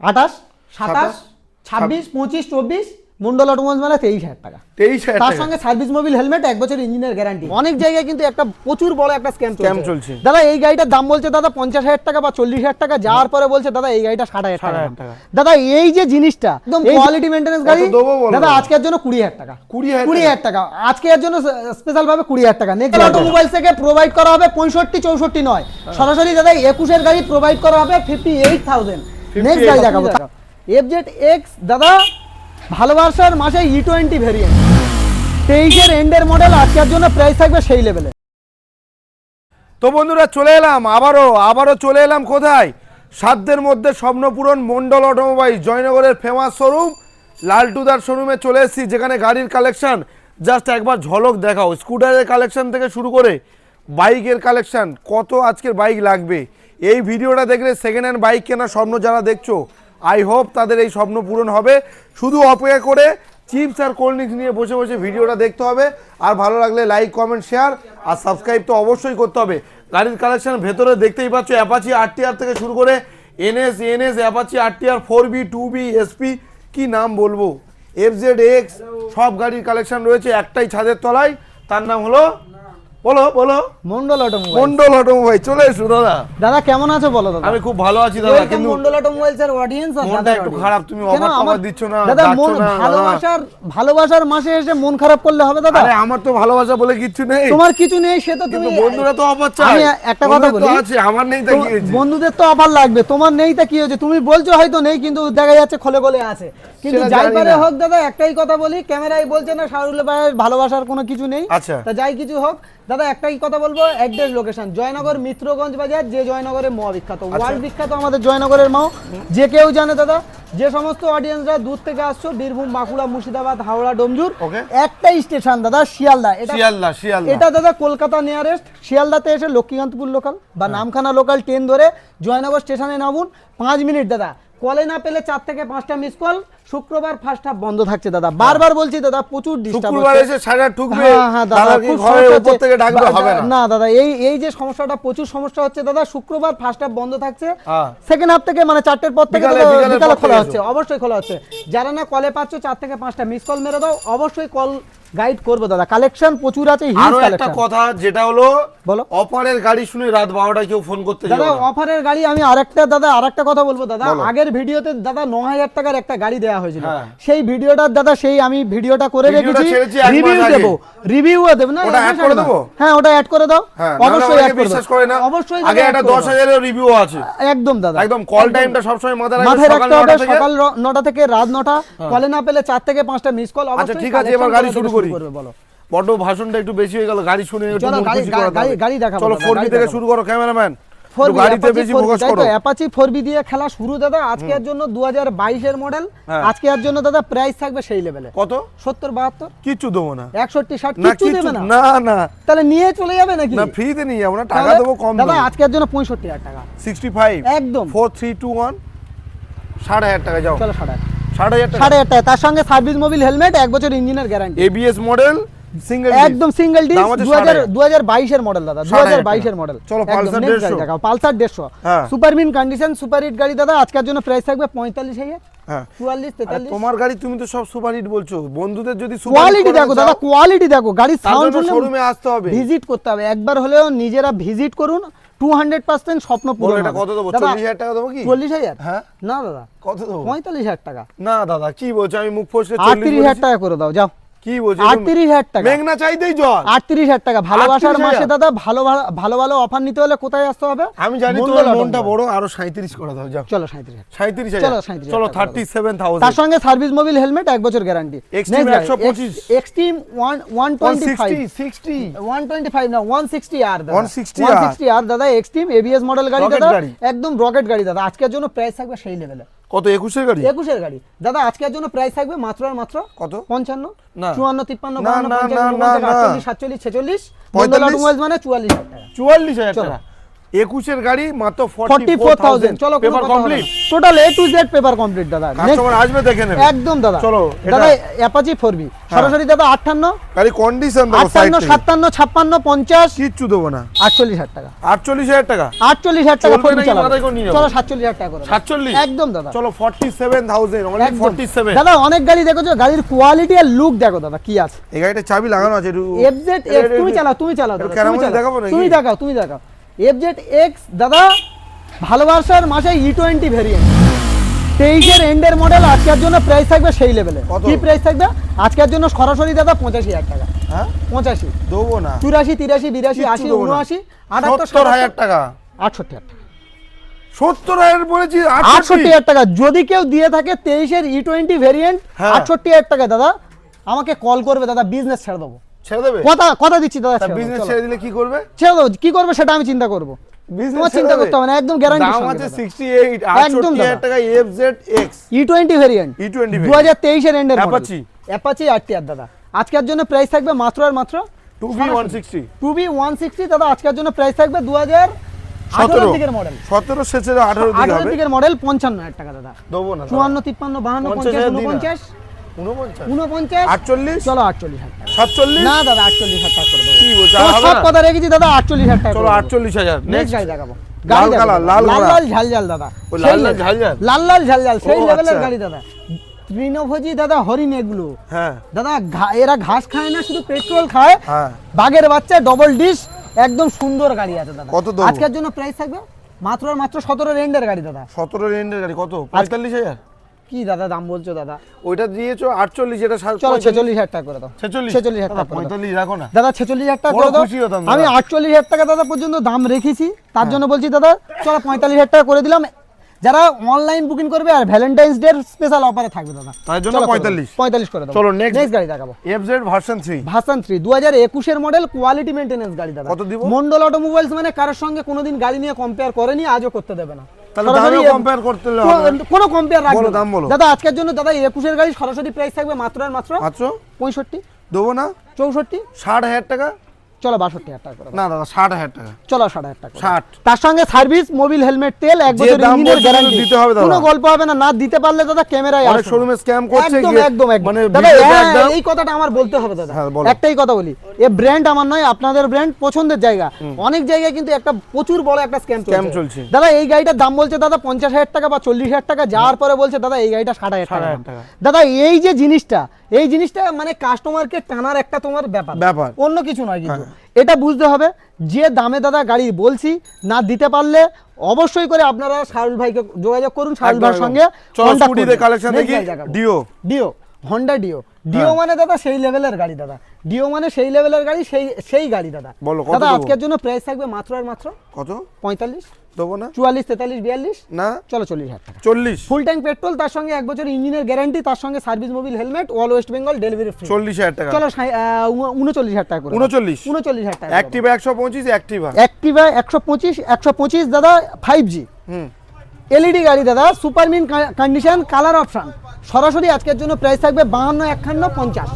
28, 27, 26, 25, 24 Mondal automobiles মানে 23,000 টাকা। 23,000 তার সঙ্গে সার্ভিস মোবিল হেলমেট, 1 বছর ইঞ্জিনের গ্যারান্টি। অনেক জায়গায় কিন্তু একটা প্রচুর বড় একটা স্ক্যাম চলছে দাদা। এই গাড়িটার দাম বলছে দাদা 50,000 টাকা বা 40,000 টাকা, যাওয়ার পরে বলছে দাদা এই গাড়িটা 60,000 টাকা। দাদা এই যে জিনিসটা একদম কোয়ালিটি মেইনটেনেন্স গাড়ি দাদা, আজকের জন্য 20,000 টাকা। 20,000 টাকা আজকের জন্য স্পেশাল ভাবে 20,000 টাকা। নেক্সট অটোমোবাইলস থেকে প্রোভাইড করা হবে 65, 64 নয়, সরাসরি দাদা 21 এর গাড়ি প্রোভাইড করা হবে 58,000। নেক্সট গাড়ি দেখাবো FZ-X দাদা, ভালোবাসার মাসে E20 ভেরিয়েন্ট, 23 এর এন্ডের মডেল। আজকের জন্য প্রাইস থাকবে সেই লেভেলে। তো বন্ধুরা চলে এলাম আবারও চলে এলাম কোথায়? সাধ্যের মধ্যে স্বপ্নপূরণ মন্ডল অটোমোবাইল, জয়নগরের ফেমাস শোরুম লালটুদার শোরুমে চলে এসেছি, যেখানে গাড়ির কালেকশন জাস্ট একবার ঝলক দেখাও। স্কুটারের কালেকশন থেকে শুরু করে বাইকের কালেকশন, কত আজকের বাইক লাগবে। এই ভিডিওটা দেখলে সেকেন্ড হ্যান্ড বাইক কেনার স্বপ্ন যারা দেখছো, আই হোপ তাদের এই স্বপ্ন পূরণ হবে। শুধু অপেক্ষা করে চিপস আর কোল্ড ড্রিঙ্কস নিয়ে বসে বসে ভিডিওটা দেখতে হবে। আর ভালো লাগলে লাইক, কমেন্ট, শেয়ার আর সাবস্ক্রাইব তো অবশ্যই করতে হবে। গাড়ির কালেকশন ভেতরে দেখতেই পাচ্ছ, অ্যাপাচি RTR থেকে শুরু করে NS, Apache RTR 4B, 2B, SP, কি নাম বলবো, FZ-X, সব গাড়ির কালেকশন রয়েছে একটাই ছাদের তলায়। তার নাম হলো বলো মন্ডল অটোমোবাইল। মন্ডল অটোমোবাইল। চলে এসো দাদা। দাদা কেমন আছো বলো দাদা? আমি খুব ভালো আছি দাদা, কিন্তু মন্ডল অটোমোবাইলস এর অডিয়েন্স আর মনটা একটু খারাপ, তুমি অফার দিচ্ছ না দাদা। মন ভালোবাসার মাসে এসে মন খারাপ করলে হবে দাদা? আরে আমার তো ভালোবাসা বলে কিছু নেই। তোমার কিছু নেই, সে তো তুমি বন্ধুরা তো অফার চায়। আমি একটা কথা বলি, আছে আমার নেই তা কি হয়েছে? বন্ধুদের তো অফার লাগবে, তোমার নেই তা কি হয়েছে? তুমি বলছো হয়তো নেই, কিন্তু দেখা যাচ্ছে খোলে খোলে আছে। কিন্তু যাই পারে হোক দাদা, একটাই কথা বলি, ক্যামেরায় বলছে না শাহরুল ভাইয়ের ভালোবাসার কোনো কিছু নেই। আচ্ছা, তা যাই কিছু হোক দাদা, একটাই কথা বলবো, অ্যাড্রেস লোকেশন জয়নগর মিত্রগঞ্জ বাজার, যে জয়নগরের মহা বিখ্যাত, ওয়ার্ল্ড বিখ্যাত আমাদের জয়নগরের মাও। যে কেউ জানে দাদা, যে সমস্ত অডিয়েন্সরা দূর থেকে আসছো, বীরভূম, বাঁকুড়া, মুর্শিদাবাদ, হাওড়া, ডোমজুর, একটাই স্টেশন দাদা, শিয়ালদা। এটা দাদা কলকাতা নিয়ারেস্ট। শিয়ালদাতে এসে লক্ষ্মীকান্তপুর লোকাল বা নামখানা লোকাল ট্রেন ধরে জয়নগর স্টেশনে নামুন, 5 মিনিট দাদা। কলে না পেলে 4 থেকে 5টা মিস কল। শুক্রবার ফার্স্ট হাফ বন্ধ থাকছে দাদা, বারবার বলছি দাদা, প্রচুর ডিস্টার্ব হচ্ছে। শুক্রবার এসে সাড়ে ঠুকবে দাদা, কি ঘরের উপর থেকে ডাকবে হবে না। না দাদা, এই যে সমস্যাটা, প্রচুর সমস্যা হচ্ছে দাদা। শুক্রবার ফার্স্ট হাফ বন্ধ থাকছে, সেকেন্ড হাফ থেকে মানে 4টের পর থেকে বিকালে খোলা হচ্ছে, অবশ্যই খোলা হচ্ছে। যারা না কলে পাচ্ছ, 4 থেকে 5টা মিস কল মেরে দাও, অবশ্যই কল গাইড করবো দাদা। কালেকশন প্রচুর আছে, হিউজ কালেকশন। একটা কথা যেটা হলো, বলো, অফারের গাড়ি শুনে রাত 12টায় কেউ ফোন করতে যাবে দাদা। অফারের গাড়ি আমি আরেকটা কথা বলবো দাদা। আগের ভিডিওতে দাদা 9,000 টাকার একটা গাড়ি দেওয়া হয়েছিল, সেই ভিডিওটা দাদা, সেই আমি ভিডিওটা করে রেখেছি, রিভিউ দেব না, ওটা অ্যাড করে দেবো। হ্যাঁ, ওটা অ্যাড করে দাও, অবশ্যই অ্যাড করে বিশ্বাস করে না, অবশ্যই আগে একটা 10,000 এর রিভিউ আছে। একদম দাদা, একদম কল টাইমটা সব সময় মাথায় রাখতে হবে, সকাল 9টা থেকে রাত 9টা। কলে না পেলে 4 থেকে 5টা মিস কল। আচ্ছা ঠিক আছে, এবার গাড়ি শুরু করি। বলো, বড় ভাষণটা একটু বেশি হয়ে গেল, গাড়ি শুনে একটু গাড়ি দেখাবো। চলো 4B থেকে শুরু করো ক্যামেরাম্যান, গাড়িতে বেশি ফোকাস করো। অ্যাপাচি 4B দিয়ে খেলা শুরু দাদা। আজকের জন্য 2022 এর মডেল, আজকের জন্য দাদা প্রাইস থাকবে সেই লেভেলে। কত? 70, 72 কিছু দেবো না, 61, 60 কিছু দেবে না। না তাহলে নিয়ে চলে যাবে নাকি? না, ফ্রিতে নিয়ে যাবো না, টাকা দেবো কম দাদা। আজকের জন্য 65,000 টাকা, 65 একদম 4321 60,000 টাকা। যাও চলো 60,000 টাকা। তার সঙ্গে সার্ভিস মোবিল হেলমেট, 1 বছর ইঞ্জিনের গ্যারান্টি, ABS মডেল, সিঙ্গেল একদম সিঙ্গেল ডিস্ক, 2022 এর মডেল দাদা, 2022 এর মডেল। চলো Pulsar 150, Pulsar 150 super mint condition, super hit গাড়ি দাদা। আজকের জন্য প্রাইস থাকবে 45,000, 44, 43। তোমার গাড়ি তুমি তো সব সুপার হিট বলছো, বন্ধুদের যদি কোয়ালিটি দেখো দাদা, কোয়ালিটি দেখো, গাড়ি সাউন্ড শুনলে শোরুমে আসতে হবে, ভিজিট করতে হবে। একবার হলেও নিজেরা ভিজিট করুন, 200% স্বপ্ন পূরণ হবে। এটা কত দেবো? 40,000 টাকা দেবো কি? 40,000? হ্যাঁ না দাদা, কত দেবো? 45,000 টাকা। না দাদা, কি বলছো? আমি মুখ ফসকে 38,000 টাকা করে দাও, যাও। কি বলছো? 38,000 টাকা, মেঘনা চাইতেই জল। 38,000 টাকা ভালোবাসার মাসে দাদা। ভালো অফার নিতে হলে কোথায় আসতে হবে? আমি জানি তোমার মনটা বড়, আরো 37 করে দাও, যাও। চলো 37,000, 37,000, চলো 37,000। তার সঙ্গে সার্ভিস মোবিল হেলমেট, 1 বছর গ্যারান্টি। এক্সট্রিম 125, এক্সট্রিম 125, 125 না 160 আর দাদা, 160 আর দাদা। এক্সট্রিম ABS মডেল গাড়ি দাদা, একদম রকেট গাড়ি দাদা। আজকের জন্য প্রাইস থাকবে সেই লেভেলে। কত? 21 এর গাড়ি? 21 এর গাড়ি দাদা। আজকের জন্য প্রাইস থাকবে মাত্র আর মাত্র কত? 55, না 54, 53, 52, 55, 48, 47, 46। মন্ডল অটোমোবাইলস মানে 44,000 টাকা। 44,000 টাকা। 21 গাড়ি মাত্র 44,000 চলো paper complete, total A to Z paper complete দাদা। কাস্টমার আসবে দেখে নেবে একদম দাদা। চলো দাদা অ্যাপাচি 4B সরাসরি দাদা 58 গাড়ি কন্ডিশন দেখো, 58 57 56 50 কিচ্ছু দেবো না, 48,000 টাকা, 48,000 টাকা, 48,000 টাকা চলবে ফোন নাকি চালাবো। মাথায় করে নিয়ে যাবো? চলো 47,000 টাকা করে দাও। 47 একদম দাদা। চলো 47,000 অনলি একদম। 47। দাদা অনেক গাড়ি দেখেছো, গাড়ির কোয়ালিটি আর লুক দেখো দাদা কি আছে। এই গাড়িটা চাবি লাগানো আছে, FZ X তুমি চালাও দাদা, কেরামতি তুমি চালাও। দেখাবো নাকি? তুমি দেখাও FZ X দাদা ভালোবাসার মাসে E20 ভেরিয়েন্ট 23 এর এন্ডের মডেল। আজকের জন্য প্রাইস থাকবে সেই লেভেলে। কত? কি প্রাইস থাকবে আজকের জন্য সরাসরি দাদা 85,000 টাকা। হ্যাঁ 85 দেবো না, 84 83 82 80 কিচ্ছু দেবো না। 79 78 70,000 টাকা, 68,000 টাকা, 70,000 বলেছি 68,000 টাকা। যদি কেউ দিয়ে থাকে 23 এর E20 ভেরিয়েন্ট হ্যাঁ। 68,000 টাকা দাদা আমাকে কল করবে দাদা, বিজনেস ছেড়ে দেবো। ছেড়ে দেবে? কথা দিচ্ছি দাদা, ছেড়ে দেবো, বিজনেস চলো। ছেড়ে দিলে কি করবে? ছেড়ে দেবো, কি করবে সেটা আমি চিন্তা করবো, বিজনেস তোমার চিন্তা করতে হবে না, একদম গ্যারান্টি। দাম আছে 68 68,000 টাকা FZ X E20 variant E20 2023 এর এন্ডের Apache। অ্যাপাচি RTR দাদা। আজকের জন্য প্রাইস থাকবে মাত্র আর মাত্র 2B 160 2B 160 দাদা। আজকের জন্য প্রাইস থাকবে 2018 দিকের মডেল, 17 শেষে 18 দিকে 18 হবে, দিকের মডেল 55,000 টাকা দাদা। দেবো না 54 53 52 50 49 49 48 চলো 48,000 টাকা। 47 না দাদা 48,000 টাকা করে দেবো। কি বলছো, তোমার হবে সব না? কথা রেখেছি দাদা, 48,000 টাকা চলো করে দেবো। 48,000 নেক্সট নেক্সট গাড়ি দেখাবো। লাল গাড়ি কালার, দেখাবো। লাল লাল ঘোড়া। লাল ঝালঝাল দাদা, ও সেই লাল লাল level। ঝালঝাল। লাল লাল ঝালঝাল সেই ও, লেভেলের আচ্ছা। গাড়ি দাদা। তৃণভোজী দাদা হরিণ এগুলো হ্যাঁ দাদা, এরা ঘাস খায় না, শুধু পেট্রোল খায়। হ্যাঁ বাঘের বাচ্চা, ডবল ডিশ, একদম সুন্দর গাড়ি আছে দাদা। কত দেবো? আজকের জন্য প্রাইস থাকবে মাত্র আর মাত্র 17 রেন্ডের গাড়ি দাদা। 17 রেন্ডের গাড়ি কত? 45,000। কি দাদা দাম বলছো দাদা? ওইটা দিয়েছো 48, এটা চলো 46,000 টাকা করে দাও। 46,000 টাকা করে দাও। 45 রাখো না, দাদা 46,000 টাকা বড় করে দাও। খুশি হতাম দাদা। আমি 48,000 টাকা দাদা পর্যন্ত দাম রেখেছি, তার জন্য বলছি দাদা চলো 45,000 টাকা করে দিলাম। যারা অনলাইন বুকিং করবে আর ভ্যালেন্টাইন্স ডে স্পেশাল অফারে থাকবে দাদা, তার জন্য চলো করে দাও। 45 45 করে দাও। চলো next। নেক্সট গাড়ি দেখাবো FZ ভার্সন 3 ভার্সন 3 2021 এর মডেল, কোয়ালিটি মেইনটেনেন্স গাড়ি দাদা। কত দিব? মন্ডল অটোমোবাইলস মানে কারোর সঙ্গে কোনোদিন গাড়ি নিয়ে কম্পেয়ার করেনি, আজও করতে দেবে না। তাহলে সরাসরি দামও compare করতে হলে হবে। কোনো কম্পেয়ার রাখবে বলো, না। দাম বলো। দাদা আজকের জন্য দাদা 21 এর গাড়ি সরাসরি প্রাইস থাকবে মাত্র আর মাত্র মাত্র 65 দেবো না, 64 60,000 টাকা। চলো 62,000 টাকা করে দাও। না দাদা 60,000 টাকা, চলো 60,000 টাকা করে দাও। 60। তার সঙ্গে সার্ভিস, মোবিল, হেলমেট, তেল, এক যে বছর দাম ইঞ্জিনের বলছে গ্যারান্টি দিতে হবে দাদা। কোনো গল্প হবে না, না দিতে পারলে দাদা ক্যামেরায় অনেক শোরুমে স্ক্যাম করছে একদম গিয়ে, একদম একদম মানে দাদা ভিডিওতে হ্যাঁ, একদম। এই কথাটা আমার বলতে হবে দাদা। হ্যাঁ, বলো। একটাই কথা বলি, এই ব্র্যান্ড আমার নয়, আপনাদের ব্র্যান্ড, পছন্দের জায়গা। অনেক জায়গায় কিন্তু একটা প্রচুর বড় একটা স্ক্যাম চলছে। দাদা এই গাড়িটার দাম বলছে দাদা 50,000 টাকা বা 40,000 টাকা, যাওয়ার পরে বলছে দাদা এই গাড়িটা 60,000 টাকা। 60,000 টাকা। দাদা এই জিনিসটা মানে কাস্টমারকে টানার একটা তোমার ব্যাপার, অন্য কিছু নয় কিন্তু। এটা বুঝতে হবে যে দামে দাদা গাড়ি বলছি, না দিতে পারলে অবশ্যই করে আপনারা শাহুল ভাইকে যোগাযোগ করুন, শাহুল ভাইয়ের সঙ্গে চলো contact স্কুটিতে করবেন। কালেকশন Next দেখি, গাড়ি দেখাবো। ডিও হন্ডা ডিও মানে দাদা সেই লেভেলের গাড়ি দাদা। ডিও মানে সেই লেভেলের গাড়ি, সেই গাড়ি দাদা। বলো, কত দাদা দেবো? আজকের জন্য প্রাইস থাকবে মাত্র আর মাত্র কত 45 দেবো না, 44 43 42 না চলো 40,000 টাকা। 40, ফুল ট্যাঙ্ক পেট্রোল, তার সঙ্গে 1 বছর ইঞ্জিনের গ্যারান্টি, তার সঙ্গে service, Mobil, helmet, all West Bengal delivery free. 40,000 টাকা। চলো 39,000 টাকা করে দাও। 39 টাকা। অ্যাক্টিভা 125, অ্যাক্টিভা অ্যাক্টিভা 125 দাদা 5G এলইডি গাড়ি দাদা, super mint condition, colour option. সরাসরি আজকের জন্য প্রাইস থাকবে 52 51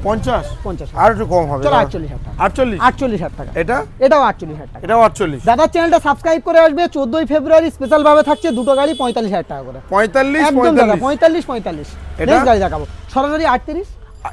50 50 আর একটু কম হবে। চলো 48,000 টাকা। 48 টাকা। এটা এটাও 48,000 টাকা। এটাও 48, দাদা চ্যানেলটা সাবস্ক্রাইব করে আসবে। 14 ফেব্রুয়ারি স্পেশাল ভাবে থাকছে দুটো গাড়ি 45,000 টাকা করে। 45 একদম দাদা 45 45 এটা? নেক্সট গাড়ি দেখাবো সরাসরি 38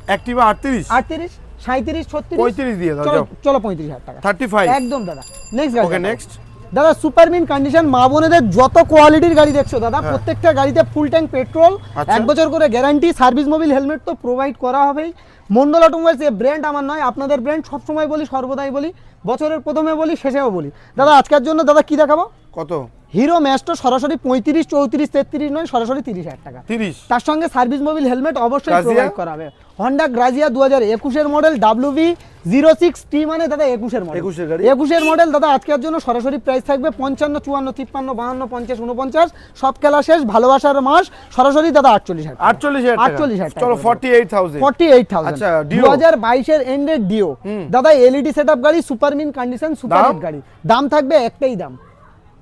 অ্যাক্টিভা 38 37 36 35 দিয়ে দাও, যাও। চলো 35,000 টাকা 35 একদম দাদা। নেক্সট গাড়ি ওকে দেখাবো। নেক্সট দাদা সুপার মিন কন্ডিশন, মা বোনেদের যত কোয়ালিটির গাড়ি দেখছো দাদা, প্রত্যেকটা গাড়িতে ফুল ট্যাঙ্ক পেট্রোল, আচ্ছা। 1 বছর করে গ্যারান্টি, সার্ভিস, মোবিল, হেলমেট তো প্রোভাইড করা হবেই। মন্ডল অটোমোবাইলস এই ব্র্যান্ড আমার নয়, আপনাদের ব্র্যান্ড, সবসময় বলি, সর্বদাই বলি, বছরের প্রথমে বলি, শেষেও বলি। দাদা আজকের জন্য দাদা কি দেখাবো? কত? হিরো ম্যাস্টো সরাসরি 35 34 33 নয়, সরাসরি 30,000 টাকা। 30 তার সঙ্গে সার্ভিস, মোবিল, হেলমেট অবশ্যই গ্রাজিয়া? প্রোভাইড করা হবে। হন্ডা গ্রাজিয়া 2021 এর মডেল, WV06T মানে দাদা 21 এর মডেল। 21 এর গাড়ি। 21 এর মডেল দাদা আজকের জন্য সরাসরি প্রাইস থাকবে 55 54 53 52 50 49 সব খেলা শেষ, ভালোবাসার মাস, সরাসরি দাদা 48,000 টাকা। 48,000 টাকা। 48,000 টাকা। চলো 48,000 48,000 আচ্ছা, ডিও। 2022 এর এন্ডেড ডিও দাদা, এলইডি সেটআপ গাড়ি, সুপার মিন কন্ডিশন, সুপার দাম? হিট গাড়ি। দাম থাকবে একটাই দাম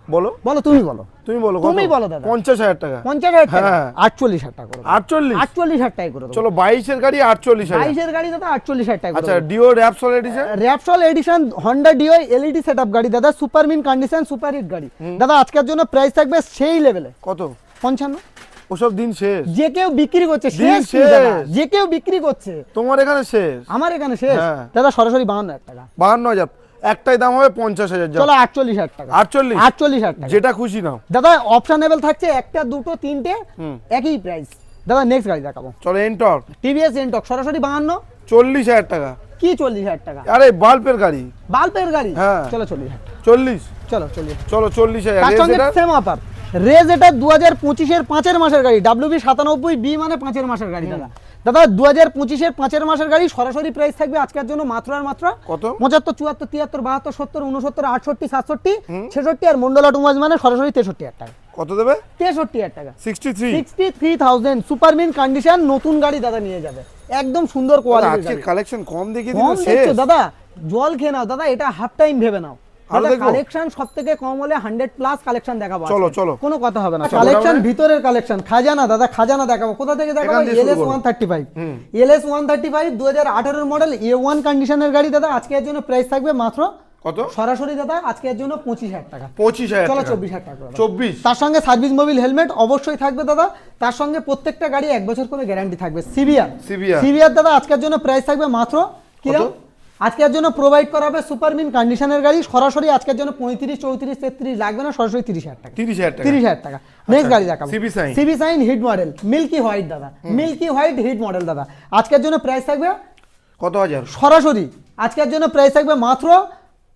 বলো বলো তুমি বলো তুমি বলো তুমি বলো দাদা 50,000 টাকা 50,000 টাকা হ্যাঁ। 48,000 টাকা করে 48 48,000 টাকা করে দেবো চলো 22 এর গাড়ি 48,000 22 এর গাড়ি দাদা 48,000 টাকা করে আচ্ছা দেবো। Dio Repsol edition Repsol edition Honda Dio LED setup গাড়ি দাদা super mint condition super hit গাড়ি দাদা আজকের জন্য প্রাইস থাকবে সেই লেভেলে কত 55 ওসব দিন শেষ যে কেউ বিক্রি করছে দিন শেষ কি শেষ। দাদা? যে কেউ বিক্রি করছে তোমার এখানে শেষ আমার এখানে শেষ হ্যাঁ। দাদা সরাসরি 52,000 টাকা 52,000 একটাই দাম হবে 50,000 যাও চলো 48,000 টাকা 48 48,000 টাকা যেটা খুশি নাও দাদা অপশনেবল থাকছে একটা দুটো তিনটে একই প্রাইস দাদা নেক্সট গাড়ি দেখাবো চলো এন্টর টিভিএস এনটক সরাসরি 52 40,000 টাকা কি 40,000 টাকা আরে বাল্বের গাড়ি বাল্বের গাড়ি হ্যাঁ। চলো 40,000 টাকা 40 চলো 40 চলো 40,000 তার রেস সঙ্গে এটা সেম অফার রেজ এটা 2025 এর 5 মাসের গাড়ি WB 97 বি মানে 5 মাসের গাড়ি দাদা দাদা 2025 এর 5 মাসের গাড়ি সরাসরি প্রাইস থাকবে আজকের জন্য মাত্র আর মাত্র কত 75 74 73 72 70 69 68 67 আর মন্ডল অটোমোবাইলস মানে সরাসরি 63,000 টাকা কত দেবে 63,000 টাকা 63 63,000 সুপার মিন কন্ডিশন নতুন গাড়ি দাদা নিয়ে যাবে একদম সুন্দর কোয়ালিটির আজকের গাড়ি কালেকশন কম দেখে কম দিলে শেষ দেখছো দাদা জল খেয়ে নাও দাদা এটা হাফ টাইম ভেবে নাও আরো দেখবো? কালেকশন সবথেকে কম হলে 100 প্লাস কালেকশন দেখাবো চলো, আজকে। চলো। কোনো কথা হবে না আচ্ছা, কালেকশন গোডাউনে? ভিতরের কালেকশন খাজানা দাদা খাজানা দেখাবো কোথা থেকে দেখাবো এখান দিয়ে শুরু এলএস করো। 135 এলএস 135 2018 এর মডেল A1 কন্ডিশনের গাড়ি দাদা আজকের জন্য প্রাইস থাকবে মাত্র কত সরাসরি দাদা আজকের জন্য 25,000 টাকা 25,000 চলো টাকা 24,000 টাকা করে দাও। 24 তার সঙ্গে সার্ভিস মোবিল হেলমেট অবশ্যই থাকবে দাদা তার সঙ্গে প্রত্যেকটা গাড়ি 1 বছর করে গ্যারান্টি থাকবে সিবিআর CBR সিবিআর দাদা আজকের জন্য প্রাইস থাকবে মাত্র কিরকম কত? আজকের জন্য প্রোভাইড করা হবে সুপার মিন কন্ডিশনের গাড়ি সরাসরি আজকের জন্য 35 34 33 লাগবে না সরাসরি 30,000 টাকা 30,000 টাকা 30,000 টাকা নেক্সট গাড়ি দেখাবো CB sign। CB Shine hit model milky white দাদা মিল্কি হোয়াইট হিট মডেল দাদা আজকের জন্য প্রাইস থাকবে কত হাজার সরাসরি আজকের জন্য প্রাইস থাকবে মাত্র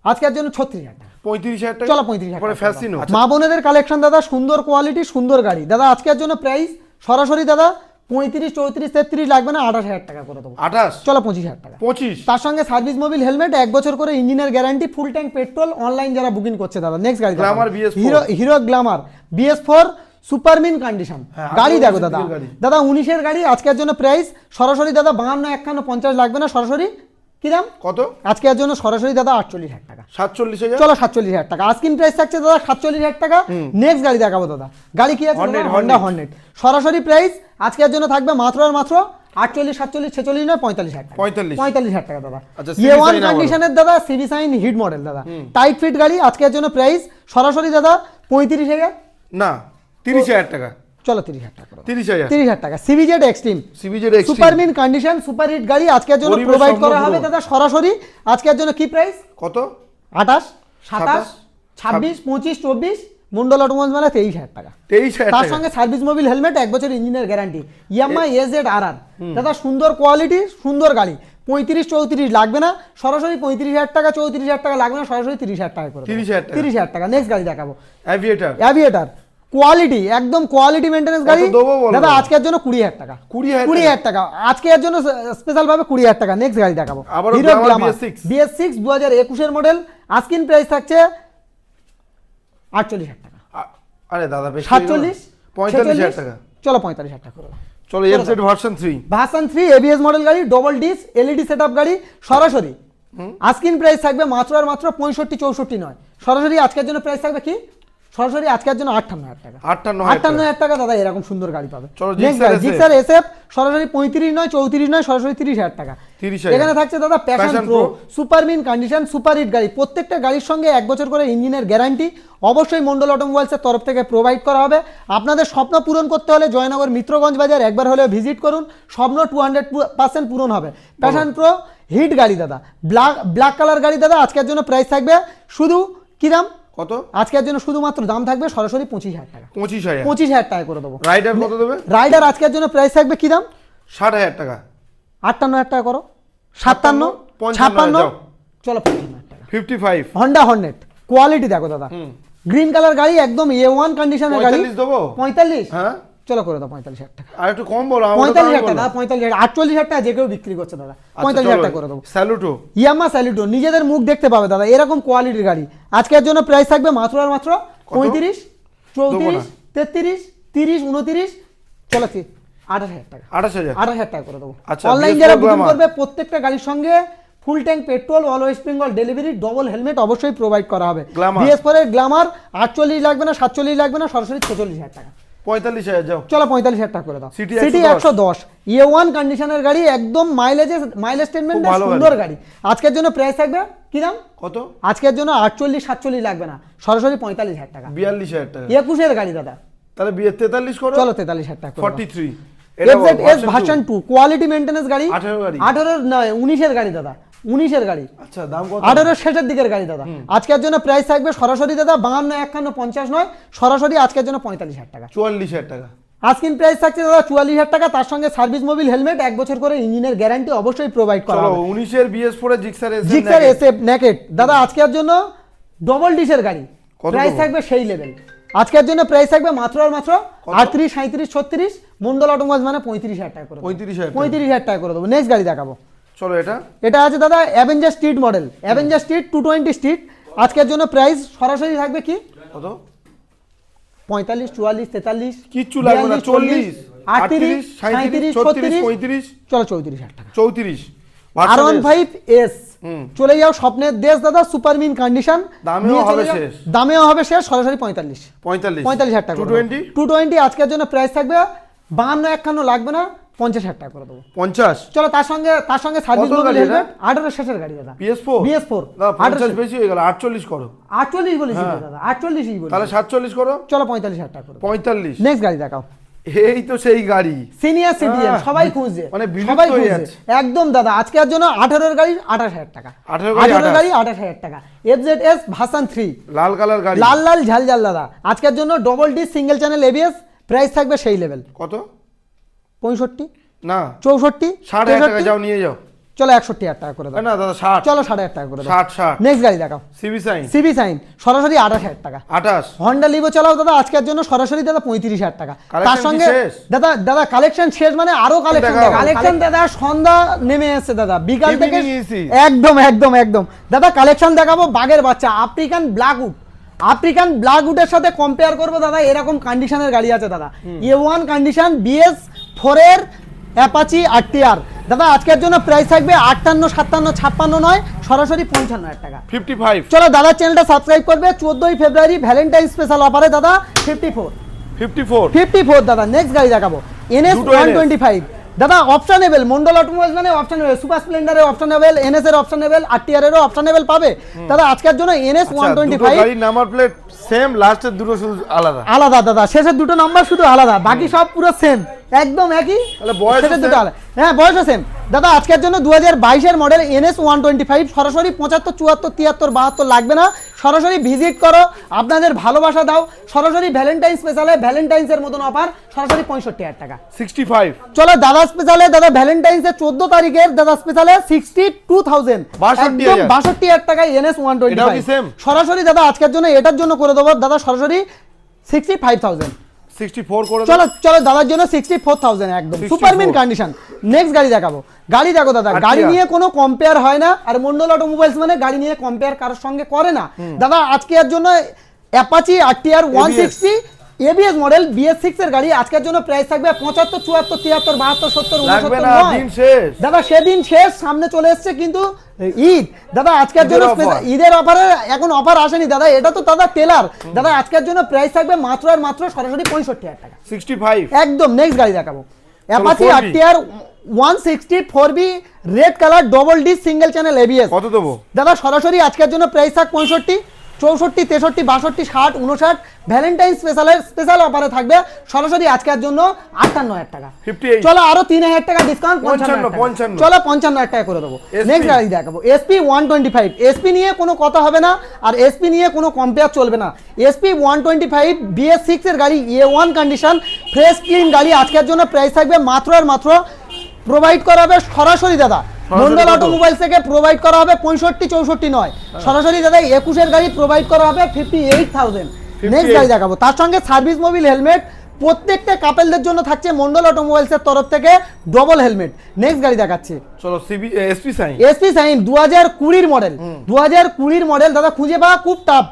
আজকের জন্য 36,000 টাকা 35,000 টাকা চলো 35,000 পরে টাকা ফ্যাসিনো মা বোনেদের কালেকশন দাদা সুন্দর কোয়ালিটি সুন্দর গাড়ি দাদা আজকের জন্য প্রাইস সরাসরি দাদা 35 34 33 লাগবে না 28,000 টাকা করে দেবো 28 চলো 25,000 টাকা 25 তার সঙ্গে সার্ভিস মোবিল হেলমেট 1 বছর করে ইঞ্জিনের guarantee full tank petrol online যারা বুকিং করছে দাদা নেক্সট গাড়ি Glamour BS4 hero Glamour BS4 super mint condition হ্যাঁ, গাড়ি 18 দেখো দাদা সিরিয়াল গাড়ি। দাদা 19 এর গাড়ি আজকের জন্য প্রাইস সরাসরি দাদা 52 51 50 লাগবে না সরাসরি কি দাম কত আজকের জন্য সরাসরি দাদা 48,000 টাকা 47,000 চলো 47,000 টাকা আস্কিং প্রাইস থাকছে দাদা 47,000 টাকা নেক্সট গাড়ি দেখাবো দাদা গাড়ি কি আছে Hornet, হন্ডা Hornet। হর্নেট সরাসরি প্রাইস আজকের জন্য থাকবে মাত্র আর মাত্র 48 47 46 নয় 45,000 টাকা 45,000 টাকা দাদা আচ্ছা, A1 CB sign কন্ডিশনের দাদা সিবি সাইন হিট মডেল দাদা টাইট ফিট গাড়ি আজকের জন্য প্রাইস সরাসরি দাদা 35,000 না 30,000 টাকা চলো 30,000 টাকা করে দাও। 30,000 30,000 টাকা CBZ Xtreme CBZ super mint condition super hit গাড়ি আজকের জন্য পরিবেশ প্রোভাইড করা সম্পূর্ণ। হবে দাদা সরাসরি আজকের জন্য কি প্রাইস কত 28 27 27, 26 25 24 মন্ডল অটোমোবাইলস মানে 23,000 টাকা 23,000 তার টাকা সঙ্গে সার্ভিস মোবিল হেলমেট 1 বছর ইঞ্জিনের গ্যারান্টি ইয়ামাহা AZRR দাদা সুন্দর কোয়ালিটি সুন্দর গাড়ি 35 34 লাগবে না সরাসরি 35,000 টাকা 34,000 টাকা লাগবে না সরাসরি 30,000 টাকা করে 30,000 টাকা। 30,000 টাকা নেক্সট গাড়ি দেখাবো অ্যাভিয়েটর অ্যাভিয়েটার কোয়ালিটি একদম কোয়ালিটি মেইনটেনেন্স গাড়ি কত দেবো বলো? দাদা আজকের জন্য 20,000 টাকা 20,000 টাকা আজকের জন্য স্পেশাল ভাবে 20,000 টাকা নেক্সট গাড়ি দেখাবো আবারও hero Glamour Glamour BS6 BS6 2021 এর মডেল আস্কিং প্রাইস থাকছে 48,000 টাকা আরে দাদা বেশি 47 45,000 টাকা চলো 45,000 টাকা করে দাও। চলো FZ version 3 version 3 ABS model গাড়ি ডবল ডিস এলইডি সেটআপ গাড়ি সরাসরি আস্কিং প্রাইস থাকবে মাত্র আর মাত্র 65 64 নয় সরাসরি আজকের জন্য প্রাইস থাকবে কি সরাসরি আজকের জন্য 58,000 টাকা 58,000 টাকা দাদা এরকম সুন্দর গাড়ি পাবে চলো, Next Gixxer গাড়ি, Gixxer SF সরাসরি 35 নয় 34 নয় সরাসরি 30,000 টাকা 30,000 এখানে থাকছে দাদা Passion Passion Pro Pro। Super mint condition super hit গাড়ি প্রত্যেকটা গাড়ির সঙ্গে 1 বছর করে ইঞ্জিনের গ্যারান্টি অবশ্যই মন্ডল অটোমোবাইলসের তরফ থেকে প্রোভাইড করা হবে আপনাদের স্বপ্ন পূরণ করতে হলে জয়নগর মিত্রগঞ্জ বাজার একবার হলেও ভিজিট করুন স্বপ্ন 200% পূরণ হবে প্যাশন প্রো হিট গাড়ি দাদা ব্ল্যাক কালার গাড়ি দাদা আজকের জন্য প্রাইস থাকবে শুধু কি দাম কত আজকের জন্য শুধুমাত্র দাম থাকবে সরাসরি 25,000 টাকা 25,000 25,000 টাকা করে দেবো রাইডার কত দেবে রাইডার আজকের জন্য প্রাইস থাকবে কি দাম 60,000 টাকা 58,000 টাকা করো 57 55,000 যাও। চলো 55,000 টাকা 55 হন্ডা হর্নেট কোয়ালিটি দেখো দাদা গ্রিন কালার গাড়ি একদম A1 কন্ডিশনের গাড়ি 45 দেবো 45 হ্যাঁ চলো করে দাও 45,000 টাকা আর একটু কম বলো 45,000 টাকা 45,000 48,000 টাকা যে কেউ বিক্রি করছে দাদা 45,000 টাকা করে দেবো স্যালুটো ইয়ামাহা স্যালুটো নিজেদের মুখ দেখতে পাবে দাদা এরকম কোয়ালিটির গাড়ি আজকের জন্য প্রাইস থাকবে মাত্র আর মাত্র 35 34 33 30 29 চলো 28,000 টাকা 28,000 28,000 টাকা করে দেবো আচ্ছা, অনলাইন BS4 যারা বুকিং Glamour। করবে প্রত্যেকটা গাড়ির সঙ্গে full tank petrol, all West Bengal delivery, double helmet অবশ্যই প্রোভাইড করা হবে। Glamour। BS4 এর গ্ল্যামার 48 লাগবে না, 47 লাগবে না, সরাসরি 46,000 টাকা। 45,000 যাও। চলো 45,000 টাকা করে দাও। সিটি সিটি 110 A1 কন্ডিশনের গাড়ি, একদম মাইলেজ স্টেটমেন্ট সুন্দর গাড়ি। আজকের জন্য প্রাইস থাকবে কি দাম? কত? আজকের জন্য 48 47 লাগবে না, সরাসরি 45,000 টাকা। 42,000 টাকা। 21 এর গাড়ি দাদা। তাহলে 43 করো। চলো 43,000 টাকা। 43 FZS ভার্সন 2 কোয়ালিটি মেইনটেনেন্স গাড়ি। 18 গাড়ি। 18 নয় 19 এর গাড়ি দাদা, 19 এর গাড়ি। আচ্ছা দাম কত? 18 শেষের দিকের গাড়ি দাদা। আজকের জন্য প্রাইস থাকবে সরাসরি দাদা 52 51 50 নয়, সরাসরি আজকের জন্য 45,000 টাকা। 44,000 টাকা। আজকিন প্রাইস থাকছে দাদা 44,000 টাকা, তার সঙ্গে সার্ভিস মোবিল হেলমেট 1 বছর করে ইঞ্জিনের গ্যারান্টি অবশ্যই প্রোভাইড করা চলো হবে। 19 এর BS4 এর জিক্সার SF নেকেট দাদা আজকের জন্য ডবল ডিসের গাড়ি, কত প্রাইস দেবো? থাকবে সেই লেভেল। আজকের জন্য প্রাইস থাকবে মাত্র আর মাত্র 38 37 36, মন্ডল অটোমোবাইলস মানে 35,000 টাকা করে দেবো। 35,000 35,000 টাকা করে দেবো। নেক্সট গাড়ি দেখাবো। চলো এটা এটা আছে দাদা Avenger street model, Avenger street 220 street. আজকের জন্য প্রাইস সরাসরি থাকবে কি কত? 45 44 43 কিচ্ছু লাগবে না। 40 38 37 36 35 চলো 34,000 টাকা। 34 R15S চলে যাও স্বপ্নের দেশ দাদা, সুপার মিন কন্ডিশন, দামেও হবে শেষ। দামেও হবে শেষ, সরাসরি 45 45 45,000 টাকা। 220 আজকের জন্য প্রাইস থাকবে 52 51 লাগবে না, 50,000 টাকা করে দেবো। 50 চলো তার সঙ্গে সার্ভিস কত গাড়ি এটা? 18 শেষের গাড়ি দাদা। BS4 না 50 বেশি হয়ে গেল। 48 করো। 48 বলেছি তো দাদা, 48ই বলি। তাহলে 47 করো। চলো 45,000 টাকা করে। 45 নেক্সট গাড়ি দেখাও। এই তো সেই গাড়ি। সিনিয়র সিটিজেন সবাই খুঁজছে, মানে বিলুপ্ত সবাই হয়ে খুঁজছে যাচ্ছে। একদম দাদা। আজকের জন্য 18 এর গাড়ি 28,000 টাকা। 18 গাড়ি 28,000 টাকা। FZS ভার্সন 3 লাল কালার গাড়ি। লাল লাল ঝাল দাদা। আজকের জন্য double D single channel ABS, price থাকবে সেই লেভেল। কত? 65 না 64 60,000 টাকা যাও নিয়ে যাও। চলো 61,000 টাকা করে দাও। না দাদা 60। চলো 60,000 টাকা করে দাও। 60 নেক্সট গাড়ি দেখাও। সিবি সাইন সরাসরি 28,000 টাকা। 28 হন্ডা লিভো চালাও দাদা, আজকের জন্য সরাসরি দাদা 35,000 টাকা। তার Collection সঙ্গে কি শেষ? দাদা কালেকশন শেষ মানে আরো কালেকশন দেখাও। কালেকশন দাদা সন্ধ্যা নেমে এসেছে দাদা, বিকাল টিভি থেকে নিয়েছি। একদম দাদা কালেকশন দেখাবো। বাগের বাচ্চা আফ্রিকান ব্ল্যাক উডের সাথে কম্পেয়ার করবো দাদা, এরকম কন্ডিশনের গাড়ি আছে দাদা। A1 কন্ডিশন BS4 এর অ্যাপাচি RTR দাদা। আজকের জন্য প্রাইস থাকবে 58 57 56 নয়, সরাসরি 55,000 টাকা। 55 চলো দাদা চ্যানেলটা সাবস্ক্রাইব করবে। 14ই ফেব্রুয়ারি ভ্যালেন্টাইন স্পেশাল অফারে দাদা 54 দাদা। নেক্সট গাড়ি দেখাবো NS 125 দাদা। অপশনেবল মন্ডল অটোমোবাইলস মানে অপশনেবল, সুপার স্প্লেন্ডারের অপশনেবল, NS এর অপশনেবল, RTR এরও অপশনেবল পাবে দাদা। আজকের জন্য NS 125 গাড়ির নাম্বার প্লেট সেম, লাস্টের দুটো শুধু আলাদা দাদা। শেষের দুটো নাম্বার শুধু আলাদা, বাকি সব পুরো সেম, একদম একই। তাহলে বয়স শেষের দুটো আলাদা, হ্যাঁ বয়সও সেম দাদা। আজকের জন্য 2022 এর মডেল NS 125 সরাসরি 75 74 73 72 লাগবে না, সরাসরি ভিজিট করো, আপনাদের ভালোবাসা দাও। সরাসরি ভ্যালেন্টাইন স্পেশালে ভ্যালেন্টাইন্স এর মতন অফার, সরাসরি 65,000 টাকা। 65 চলো দাদা স্পেশালে দাদা ভ্যালেন্টাইন্স এর 14 তারিখের দাদা স্পেশালে 62,000 একদম 62,000 টাকায় NS 125 সরাসরি দাদা। আজকের জন্য এটার জন্য করে দেবো দাদা সরাসরি 65,000। 64 করে চলো দাদার জন্য 64,000 একদম সুপার মিন কন্ডিশন। নেক্সট গাড়ি দেখাবো। গাড়ি দেখো দাদা, গাড়ি নিয়ে কোনো কম্পেয়ার হয় না, আর মন্ডল অটোমোবাইলস মানে গাড়ি নিয়ে কম্পেয়ার কারোর সঙ্গে করে না দাদা। আজকে এর জন্য Apache RTR 160 ABS model BS6 এর গাড়ি। আজকের জন্য প্রাইস থাকবে 75 74 73 72 70 69 দাদা। সেদিন শেষ, সামনে চলে এসছে কিন্তু ঈদ দাদা। আজকের জন্য ঈদের অফারে এখন অফার আসেনি দাদা, এটা তো দাদা টেলার দাদা। আজকের জন্য প্রাইস থাকবে মাত্র আর মাত্র সরাসরি 65,000 টাকা 65 একদম। নেক্সট গাড়ি দেখাবো Apache RTR 160 4B red colour double D single channel ABS। কত দেবো দাদা সরাসরি আজকের জন্য প্রাইস থাক 65 64 63 62 60 59 ভ্যালেন্টাইন স্পেশাল অফারে থাকবে সরাসরি আজকের জন্য 58,000 টাকা। 58 চলো আরো 3,000 টাকা ডিসকাউন্ট 55 চলো 55,000 টাকা করে দেবো। নেক্সট গাড়ি দেখাবো SP 125 SP নিয়ে কোনো কথা হবে না, আর SP নিয়ে কোনো কম্পেয়ার চলবে না। SP 125 BS6 এর গাড়ি A1 কন্ডিশন ফ্রেশ ক্লিন গাড়ি। আজকের জন্য প্রাইস থাকবে মাত্র আর মাত্র প্রোভাইড করা হবে সরাসরি দাদা মন্ডল অটোমোবাইলস থেকে প্রোভাইড করা হবে 65 64 নয়, সরাসরি দাদা 21 এর গাড়ি প্রোভাইড করা হবে 58,000। নেক্সট গাড়ি দেখাবো, তার সঙ্গে সার্ভিস মোবিল হেলমেট প্রত্যেকটা কাপেলদের জন্য থাকছে মন্ডল অটোমোবাইলস এর তরফ থেকে ডবল হেলমেট। নেক্সট গাড়ি দেখাচ্ছি চলো SP সাইন 2020 মডেল 2020 মডেল দাদা, খুঁজে পাওয়া খুব tough.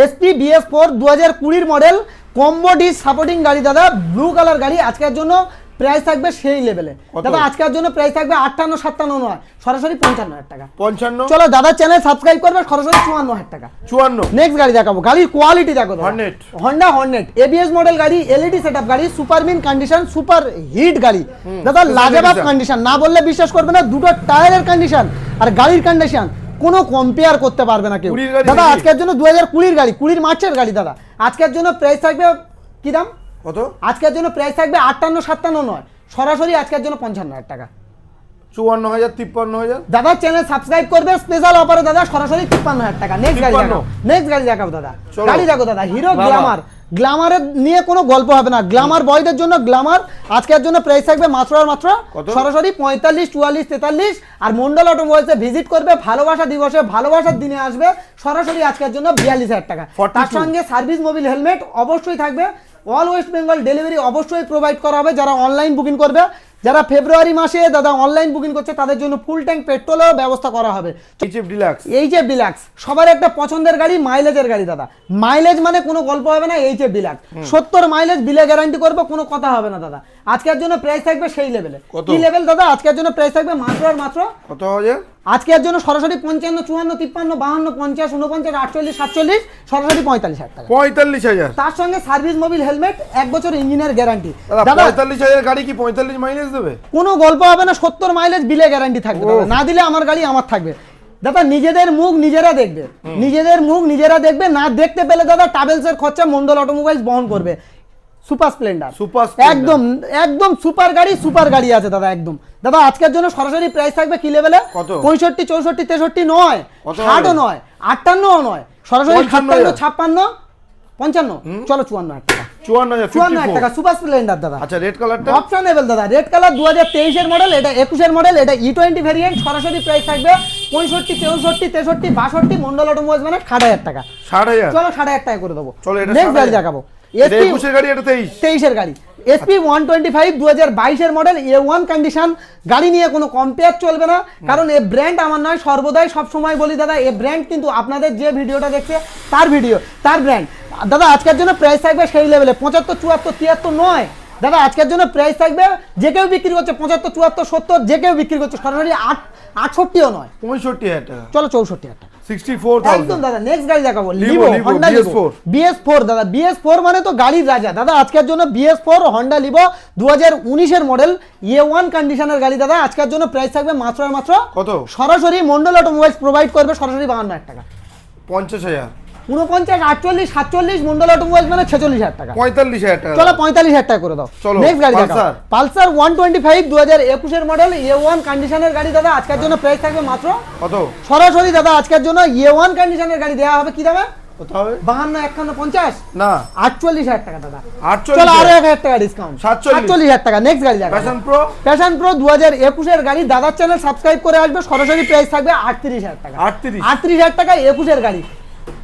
SP BS4 2020 model combo D supporting গাড়ি দাদা, ব্লু কালার গাড়ি। আজকের জন্য প্রাইস থাকবে সেই লেভেলে কত? দাদা আজকের জন্য প্রাইস থাকবে 58-57 নয়, সরাসরি 55,000 টাকা। 55 চলো দাদা চ্যানেল সাবস্ক্রাইব করবে, সরাসরি 54,000 টাকা। 54 নেক্সট গাড়ি দেখাবো, গাড়ির কোয়ালিটি দেখো দাদা। Hornet. Honda Hornet ABS model গাড়ি, এলইডি সেটআপ গাড়ি, super mint condition, super hit গাড়ি দাদা, লাজবাব কন্ডিশন, না বললে বিশ্বাস করবে না। দুটো টায়ারের কন্ডিশন আর গাড়ির কন্ডিশন কোনো কম্পেয়ার করতে পারবে না কেউ 20 গাড়ি দাদা। নাকি? আজকের জন্য 2020 গাড়ি, 20 মার্চের গাড়ি দাদা। আজকের জন্য প্রাইস থাকবে কি দাম? কত? আজকের জন্য প্রাইস থাকবে 58-57 নয়, সরাসরি আজকের জন্য 55,000 টাকা। 54,000 53,000 দাদা চ্যানেল সাবস্ক্রাইব করবে, স্পেশাল অফারে দাদা সরাসরি 53,000 টাকা। নেক্সট গাড়ি 53 দেখাও, নেক্সট গাড়ি দেখাও দাদা। চলো। গাড়ি দেখো দাদা, হিরো বাবা। গ্ল্যামার। গ্ল্যামারের নিয়ে কোনো গল্প হবে না, গ্ল্যামার বয়দের জন্য গ্ল্যামার। আজকের জন্য প্রাইস থাকবে মাত্র আর মাত্র কত? সরাসরি 45, 44, 43। আর মন্ডল অটোমোবাইলসে ভিজিট করবে, ভালোবাসা দিবসে ভালোবাসার দিনে আসবে, সরাসরি আজকের জন্য 42,000 টাকা। 42 তার সঙ্গে সার্ভিস মোবিল হেলমেট অবশ্যই থাকবে। অল ওয়েস্ট বেঙ্গল ডেলিভারি অবশ্যই প্রোভাইড করা হবে। যারা অনলাইন বুকিং করবে, যারা ফেব্রুয়ারি মাসে দাদা অনলাইন বুকিং করছে, তাদের জন্য ফুল ট্যাঙ্ক পেট্রোলের ব্যবস্থা করা হবে। HF deluxe. এইচএফ ডিলাক্স সবার একটা পছন্দের গাড়ি, মাইলেজের গাড়ি দাদা। মাইলেজ মানে কোনো গল্প হবে না, এইচএফ ডিলাক্স 70 মাইলেজ বিলে গ্যারান্টি করবে, কোনো কথা হবে না দাদা। আজকের জন্য প্রাইস থাকবে সেই লেভেলে। কত? কি লেভেল দাদা? আজকের জন্য প্রাইস থাকবে মাত্র আর মাত্র কত হাজার? আজকের জন্য সরাসরি 55, 54, 53, 52, 50, 49, 48, 47, সরাসরি 45,000 টাকা। 45,000। তার সঙ্গে সার্ভিস মোবিল হেলমেট, 1 বছর ইঞ্জিনের গ্যারান্টি দাদা 45,000 গাড়ি কি 45 মাইলেজ দেবে? কোনো গল্প হবে না, 70 মাইলেজ বিলে গ্যারান্টি থাকবে দাদা। না দিলে আমার গাড়ি আমার থাকবে দাদা। নিজেদের মুখ নিজেরা দেখবে, নিজেদের মুখ নিজেরা দেখবে। না দেখতে পেলে দাদা ট্রাভেলসের খরচা মন্ডল অটোমোবাইলস বহন করবে। Super Splendor, super Splendor. একদম একদম সুপার গাড়ি, সুপার গাড়ি আছে দাদা একদম। দাদা আজকের জন্য সরাসরি প্রাইস থাকবে কি লেভেলে? কত? 65, 64, 63 নয়, কত 60ও নয়, 58ও নয়, সরাসরি 55,000 56, 55। চলো 54,000 টাকা। 54,000 টাকা সুপার স্প্লেন্ডার দাদা। আচ্ছা রেড কালারটা? অপশনেবল দাদা, রেড কালার 2023 এর মডেল, এটা 21 এর মডেল, এটা E20 ভেরিয়েন্ট। সরাসরি প্রাইস থাকবে 65, 64, 63, 62, মন্ডল অটোমোবাইলস মানে 60,000 টাকা। 60,000। চলো 60,000 টাকা করে দেবো। চলো এটা নেক্সট গাড়ি 60,000 দেখাবো, এটা 21 এর গাড়ি, এটা 23 এর গাড়ি, SP 125 2022 এর মডেল, A1 কন্ডিশন। গাড়ি নিয়ে কোনো কম্পেয়ার চলবে না, কারণ এই ব্র্যান্ড আমার নয়, সর্বদাই সব সময় বলি দাদা, এই ব্র্যান্ড কিন্তু আপনাদের যে ভিডিওটা দেখছে তার ভিডিও, তার ব্র্যান্ড দাদা। আজকের জন্য প্রাইস থাকবে সেই লেভেলে 75, 74, 73 নয় দাদা। আজকের জন্য প্রাইস থাকবে, যে কেউ বিক্রি করছে 75, 74, 70, যে কেউ বিক্রি করছে সরাসরি 68ও নয়, 65,000 টাকা। চলো 64,000 টাকা। 64,000 একদম দাদা। নেক্সট গাড়ি দেখাবো, Livo, Livo, Livo, Honda Livo BS4 BS4 দাদা। BS4 মানে তো গাড়ির রাজা দাদা। আজকের জন্য BS4 হন্ডা লিভো 2019 এর মডেল, A1 কন্ডিশনের গাড়ি দাদা। আজকের জন্য প্রাইস থাকবে মাত্র আর মাত্র কত? সরাসরি মন্ডল অটোমোবাইলস প্রোভাইড করবে, সরাসরি 52,000 টাকা। 50,000 49, 48, 47, মন্ডল অটোমোবাইলস মানে 46,000 টাকা। 45,000 টাকা। চলো 45,000 টাকা করে দাও। চলো, নেক্সট গাড়ি দেখাও, পালসার। পালসার 125 2021 এর মডেল, A1 কন্ডিশনের গাড়ি দাদা। আজকের জন্য প্রাইস থাকবে মাত্র কত? সরাসরি দাদা আজকের জন্য A1 কন্ডিশনের গাড়ি দেওয়া হবে কি দামে? কত হবে? 52, 51, 50 না 48,000 টাকা দাদা। 48,000 চলো আরো 1,000 টাকা ডিসকাউন্ট, 47,000 টাকা। নেক্সট গাড়ি দেখাও, প্যাশন প্রো। প্যাশন প্রো 2021 এর গাড়ি দাদার চ্যানেল সাবস্ক্রাইব করে আসবে, সরাসরি প্রাইস থাকবে 38,000 টাকা। 38,000 টাকা 21 এর গাড়ি।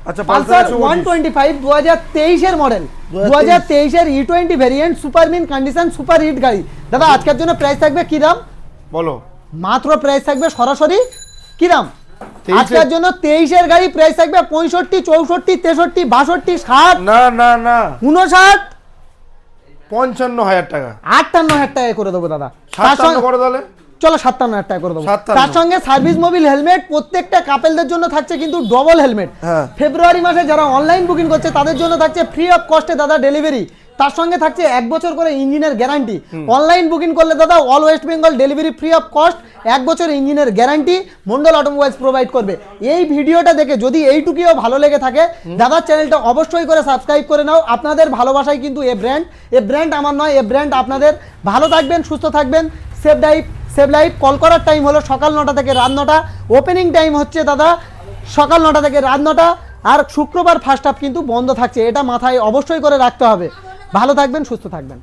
আচ্ছা পালসার 125 2023 এর মডেল, 2023 এর E20 variant, super mint condition, super hit গাড়ি দাদা। আজকের জন্য প্রাইস থাকবে কি দাম? বলো। মাত্র প্রাইস থাকবে সরাসরি কি দাম? 23 আজকের জন্য 23 এর গাড়ি প্রাইস থাকবে 65, 64, 63, 62, 60, না না না 59, 55,000 টাকা। 58,000 টাকা করে দেবো দাদা। 57 করে তাহলে? চলো 57,000 টাকা করে দেবো। 57 তার সঙ্গে সার্ভিস মোবিল হেলমেট, প্রত্যেকটা কাপেলদের জন্য থাকছে কিন্তু ডবল হেলমেট। হ্যাঁ। ফেব্রুয়ারি মাসে যারা অনলাইন বুকিং করছে তাদের জন্য থাকছে ফ্রি অফ কস্টে দাদা ডেলিভারি। তার সঙ্গে থাকছে 1 বছর করে ইঞ্জিনের গ্যারান্টি। অনলাইন বুকিং করলে দাদা all West Bengal delivery free of cost, 1 বছর ইঞ্জিনের গ্যারান্টি মন্ডল অটোমোবাইলস প্রোভাইড করবে। এই ভিডিওটা দেখে যদি এইটুকুও ভালো লেগে থাকে, দাদার চ্যানেলটা অবশ্যই করে সাবস্ক্রাইব করে নাও। আপনাদের ভালোবাসাই কিন্তু এ ব্র্যান্ড আমার নয়, এ ব্র্যান্ড আপনাদের। ভালো থাকবেন, সুস্থ থাকবেন, সেভ লাইফ। কল করার টাইম হলো সকাল 9টা থেকে রাত 9টা, ওপেনিং টাইম হচ্ছে দাদা সকাল 9টা থেকে রাত 9টা। আর শুক্রবার ফার্স্ট হাফ কিন্তু বন্ধ থাকছে, এটা মাথায় অবশ্যই করে রাখতে হবে। ভালো থাকবেন, সুস্থ থাকবেন।